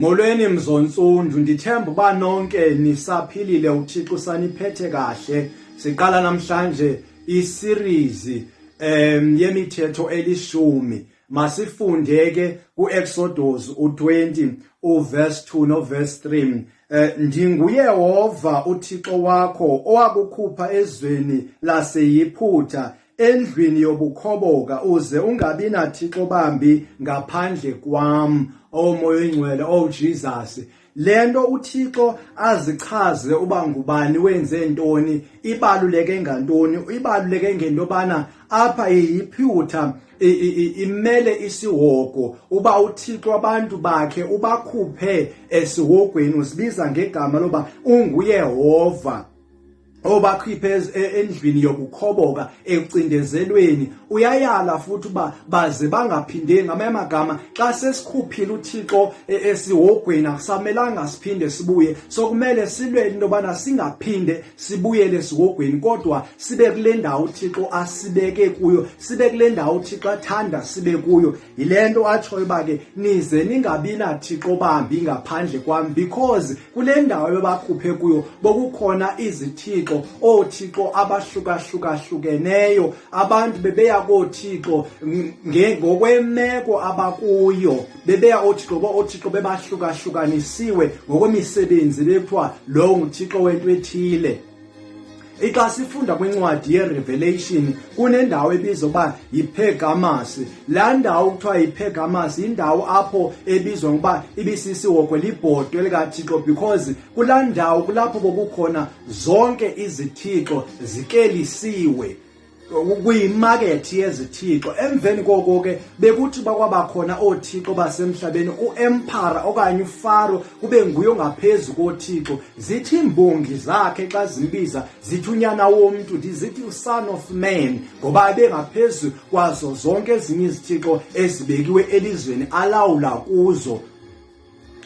Molweni mzonsundu, ndithemba uba nonke nisaphilile, uThixo saniphethe kahle. Siqala namhlanje i-series yemithetho elishumi. Masifunde ke ku-Exodus 20 uverse 2 noverse 3. Ndinguye Yehova uThixo wakho owakukhupha ezweni laseYiphutha endlwini yobukhoboka uze ungabi nathixo bambi ngaphandle kwam. Moya Oyingcwele, Jesus, lento uThixo azichaze uba ngubani wenze ntoni ibaluleke ngantoni. Ibaluleke ngento bana apha eYiphutha imele isihogo uba uThixo abantu bakhe ubakhuphe esihogweni, usibiza ngegama loba unguye Yehova obakhiphe endlwini yobukhoboka ekucindezelweni. Uyayala futhi uba baze bangaphindeli. Ngamanye amagama, xa sesikhuphile uThixo esihogweni akusamelanga siphinde sibuye. So kumele silwe into yobana singaphinde sibuyele esihogweni, kodwa sibe kule ndawo uThixo asibeke kuyo, sibe kule ndawo uThixo athanda sibe kuyo. Yile nto atshoyo uba ke nize ningabi nathixo bambi ngaphandle kwami, because kule ndawo bebakhuphe kuyo bokukhona izithixo, othixo abahlukahlukeneyo. Abantu bebeya koothixo ngokwemeko abakuyo, bebeya othixo bebahlukahlukanisiwe ngokwemisebenzi, bekuthiwa lo nguthixo wento ethile. Xa sifunda kwincwadi yeRevelation kunendawo ebizwa uba yiPergamos. Laa ndawo kuthiwa yiPergamos yindawo apho ebizwa ngokuba ibisisihogo libhodwe likaThixo, because kulaa ndawo kulapho bokukhona zonke izithixo zikelisiwe kuyimakethi yezithixo. Emveni koko ke bekuthi bakwabakhona oothixo basemhlabeni, uEmperor okanye uFaro kube nguye ongaphezu kothixo. Zithi imbongi zakhe xa zimbiza zithi unyana womntu, zithi uSon of Man, ngoba abengaphezu kwazo zonke ezinye izithixo ezibekiwe elizweni alawula kuzo,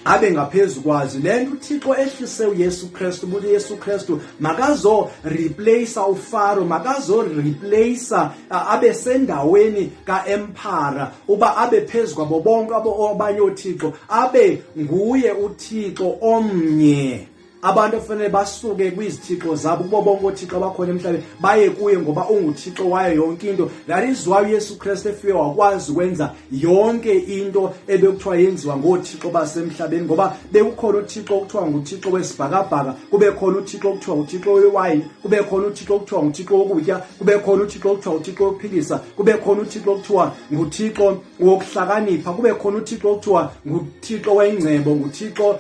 abe ngaphezu kwazo. Le nto uThixo ehlise uYesu Kristu, ubuthi uYesu Kristu makazo replace uFaro, makazo replace abe sendaweni kaEmperor, uba abe phezu kwabo bonke abanye oothixo, abe nguye uThixo omnye. Abantu kufanele basuke kwizithixo zabo, kubo bonke oothixo abakhona emhlabeni baye kuye, ngoba unguthixo wayo yonke into. That is why uYesu Kristu efike wakwazi ukwenza yonke into ebekuthiwa yenziwa ngoothixo basemhlabeni, ngoba bekukhona uthixo okuthiwa nguthixo wesibhakabhaka, kube khona uthixo okuthiwa nguthixo wewayini, kube khona uthixo okuthiwa nguthixo wokutya, kube khona uthixo okuthiwa nguthixo wokuphilisa, kube khona uthixo okuthiwa nguthixo wokuhlakanipha, kube khona uthixo okuthiwa nguthixo wengcebo, nguthixo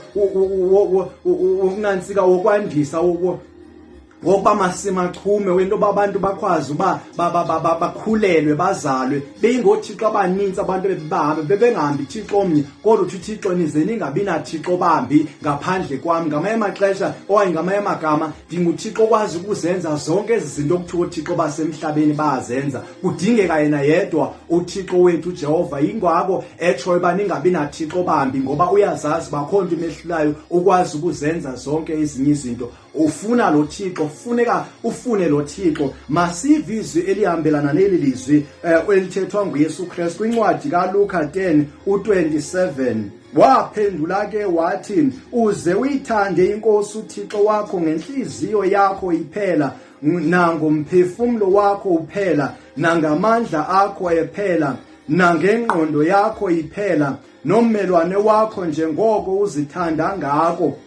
nantsika wokwandisa wokuba masimachume wento abantu bakwazi uba bakhulelwe bazalwe beyingothixo abaninzi. Abantu bebengahambi thixo omnye, kodwa uthi uthixo nize ningabi nathixo bambi ngaphandle kwami. Ngamanye amaxesha okanye ngamanye amagama, ndinguthixo okwazi ukuzenza zonke ezi zinto okuthiwa oothixo basemhlabeni bayazenza. Kudingeka yena yedwa uthixo wethu uJehova. Yingako etshoyo uba ningabi nathixo bambi, ngoba uyazazi bakho nto imehlulayo ukwazi ukuzenza zonke ezinye izinto. Ufuna lo Thixo, funeka ufune lo Thixo. Masive izwi elihambelana neli lizwi elithethwa nguYesu Kristu kwincwadi kaLuka 10:27. Waphendula ke wathi, uze uyithande inkosi uThixo wakho ngenhliziyo yakho iphela, nangomphefumlo wakho uphela, nangamandla akho ephela, nangengqondo yakho iphela, nommelwane wakho njengoko uzithanda ngako.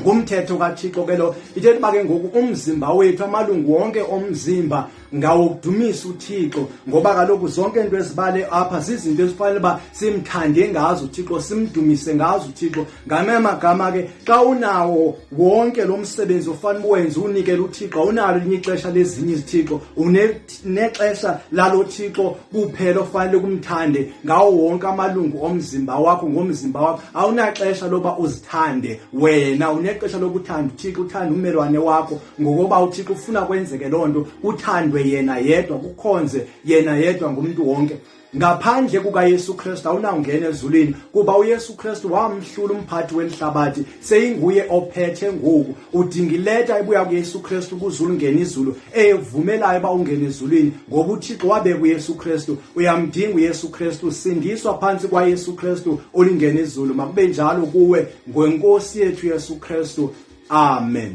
Ngumthetho kaThixo ke lo. Ithetha uba ke ngoku umzimba wethu, amalungu wonke omzimba ngawokudumisa uThixo, ngoba kaloku zonke into ezibale apha zizinto ezifanele uba simthande ngazo uThixo, simdumise ngazo uThixo. Ngamanye amagama ke, xa unawo wonke lo msebenzi ofanele uwenze unikele uThixo, unalo linye ixesha lezinye izithixo, unexesha lalo Thixo kuphela ofanele kumthande ngawo wonke amalungu omzimba wakho ngomzimba wakho. Awunaxesha loba uzithande wena, unexesha lokuthanda uThixo, uthande ummelwane wakho, ngokuba uThixo ufuna kwenzeke loo nto, uthandwe kuculwe yena yedwa, kukhonze yena yedwa ngumuntu wonke. Ngaphandle kukaYesu Kristu awunawungena ezulwini, kuba uYesu Kristu wamhlula umphathi welihlabathi, seyinguye ophethe ngoku. Udinga ileta ebuya kuYesu Kristu kuzulu ungena izulu, evumelayo ba ungena ezulwini, ngoba uThixo wabeka uYesu Kristu. Uyamdinga uYesu Kristu, sindiswa phansi kwaYesu Kristu ulingena izulu. Makube njalo kuwe ngwenkosi yethu Yesu Kristu. Amen.